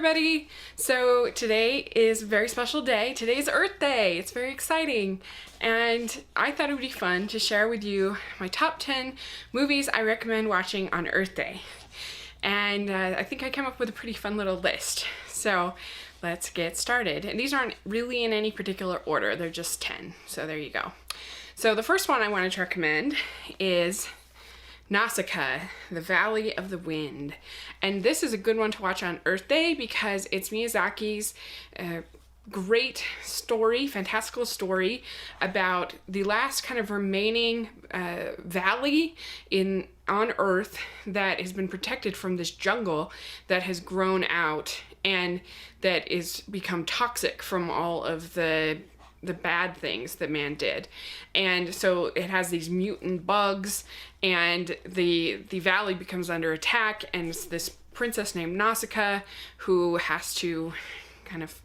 everybody! So today is a very special day. Today's Earth Day. It's very exciting. And I thought it would be fun to share with you my top 10 movies I recommend watching on Earth Day. And I think I came up with a pretty fun little list. So let's get started. And these aren't really in any particular order. They're just 10. So there you go. So the first one I wanted to recommend is Nausicaa, the Valley of the Wind. And this is a good one to watch on Earth Day because it's Miyazaki's great story, fantastical story about the last kind of remaining valley on Earth that has been protected from this jungle that has grown out and that is become toxic from all of the bad things that man did. And so it has these mutant bugs, and the valley becomes under attack, and it's this princess named Nausicaa who has to kind of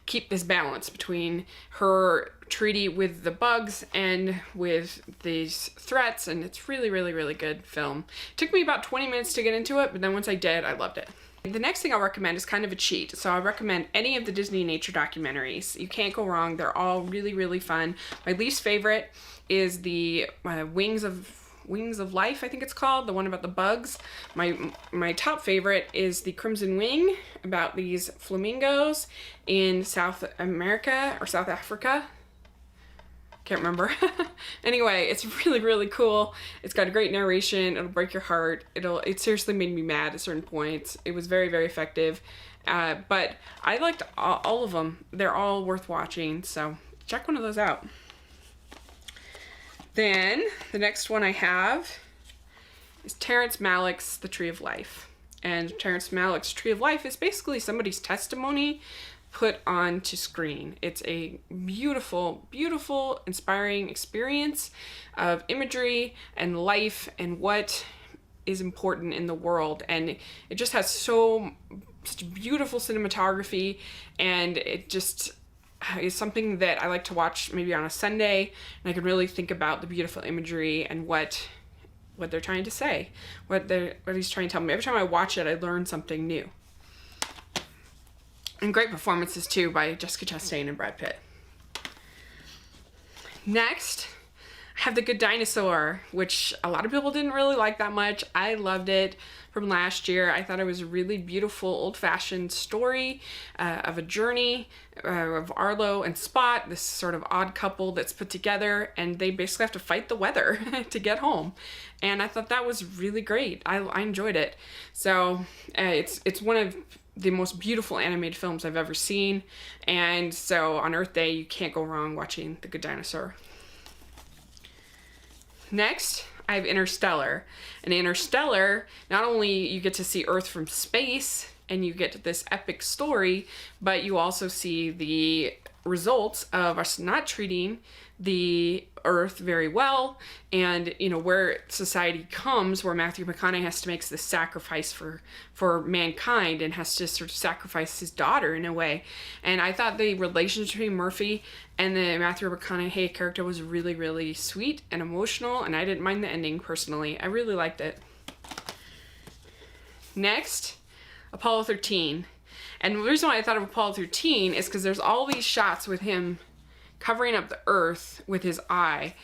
keep this balance between her treaty with the bugs and with these threats. And it's really, really, really good film. It took me about 20 minutes to get into it, but then once I did, I loved it. The next thing I'll recommend is kind of a cheat. So I recommend any of the Disney nature documentaries. You can't go wrong. They're all really, really fun. My least favorite is the Wings of Life, I think it's called, the one about the bugs. My top favorite is the Crimson Wing, about these flamingos in South America or South Africa. Can't remember. Anyway, it's really, really cool. It's got a great narration. It'll break your heart. It seriously made me mad at certain points. It was very, very effective. But I liked all of them. They're all worth watching, so check one of those out. Then the next one I have is Terrence Malick's The Tree of Life. And Terrence Malick's Tree of Life is basically somebody's testimony put onto screen. It's a beautiful, beautiful, inspiring experience of imagery and life and what is important in the world. And it just has such beautiful cinematography, and it just is something that I like to watch maybe on a Sunday, and I can really think about the beautiful imagery and what they're trying to say, what he's trying to tell me. Every time I watch it, I learn something new. And great performances too by Jessica Chastain and Brad Pitt. Next, I have The Good Dinosaur, which a lot of people didn't really like that much. I loved it from last year. I thought it was a really beautiful, old-fashioned story of a journey of Arlo and Spot, this sort of odd couple that's put together, and they basically have to fight the weather to get home. And I thought that was really great. I enjoyed it. So it's one of the most beautiful animated films I've ever seen, and so on Earth Day you can't go wrong watching The Good Dinosaur. Next, I have Interstellar. And Interstellar, not only you get to see Earth from space and you get this epic story, but you also see the results of us not treating the Earth very well, and where society comes, where Matthew McConaughey has to make this sacrifice for mankind and has to sort of sacrifice his daughter in a way. And I thought the relationship between Murphy and the Matthew McConaughey character was really, really sweet and emotional, and I didn't mind the ending personally. I really liked it. Next, Apollo 13. And the reason why I thought of Apollo 13 is because there's all these shots with him covering up the Earth with his eye,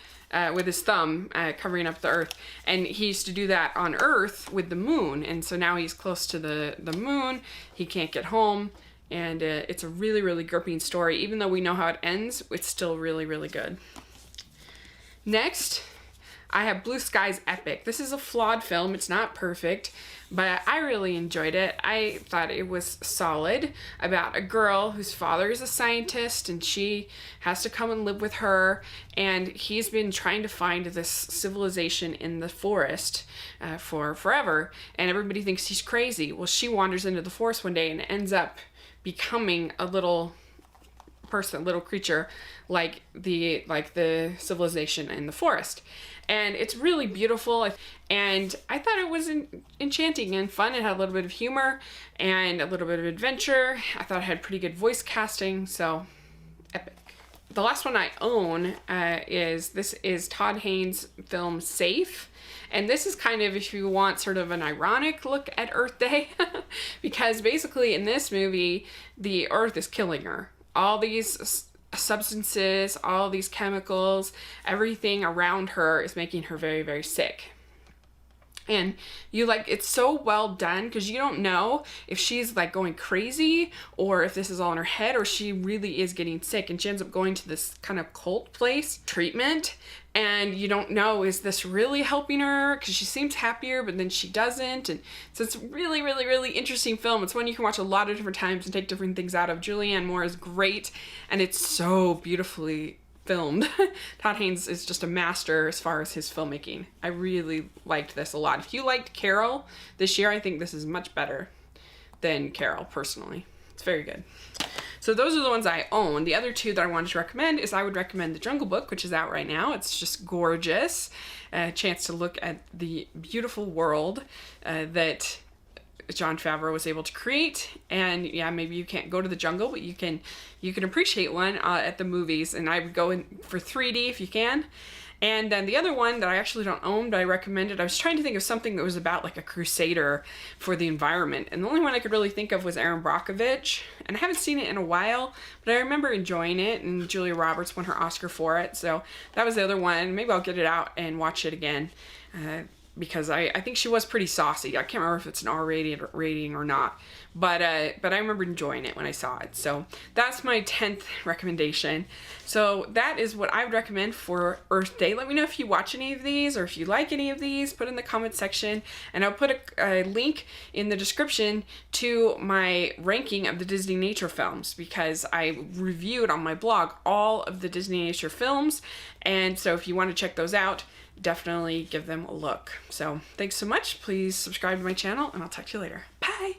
with his thumb covering up the Earth. And he used to do that on Earth with the moon. And so now he's close to the moon. He can't get home. And it's a really, really gripping story. Even though we know how it ends, it's still really, really good. Next, I have Blue Sky's Epic. This is a flawed film. It's not perfect, but I really enjoyed it. I thought it was solid, about a girl whose father is a scientist and she has to come and live with her, and he's been trying to find this civilization in the forest for forever, and everybody thinks he's crazy. Well, she wanders into the forest one day and ends up becoming a little person, little creature like the civilization in the forest. And it's really beautiful, and I thought it was enchanting and fun. It had a little bit of humor and a little bit of adventure. I thought it had pretty good voice casting, so epic. the last one I own is Todd Haynes' film Safe. And this is kind of if you want sort of an ironic look at Earth Day, because basically in this movie, the Earth is killing her. All these substances, all these chemicals, everything around her is making her very, very sick. And it's so well done because you don't know if she's like going crazy or if this is all in her head or she really is getting sick, and she ends up going to this kind of cult place treatment, and you don't know, is this really helping her? Because she seems happier, but then she doesn't. And so it's really, really, really interesting film. It's one you can watch a lot of different times and take different things out of. Julianne Moore is great, and it's so beautifully filmed. Todd Haynes is just a master as far as his filmmaking. I really liked this a lot. If you liked Carol this year, I think this is much better than Carol, personally. It's very good. So those are the ones I own. The other two that I wanted to recommend is I would recommend The Jungle Book, which is out right now. It's just gorgeous. A chance to look at the beautiful world that Jon Favreau was able to create. And yeah, maybe you can't go to the jungle, but you can appreciate one at the movies. And I would go in for 3D if you can. And then the other one that I actually don't own, but I recommended, I was trying to think of something that was about like a crusader for the environment. And the only one I could really think of was Aaron Brockovich. And I haven't seen it in a while, but I remember enjoying it. And Julia Roberts won her Oscar for it. So that was the other one. Maybe I'll get it out and watch it again. Because I think she was pretty saucy. I can't remember if it's an R rating or not, but I remember enjoying it when I saw it. So that's my 10th recommendation. So that is what I would recommend for Earth Day. Let me know if you watch any of these or if you like any of these. Put in the comment section, and I'll put a link in the description to my ranking of the Disney nature films, because I reviewed on my blog all of the Disney nature films, and so if you want to check those out, definitely give them a look. So thanks so much. Please subscribe to my channel, and I'll talk to you later. Bye.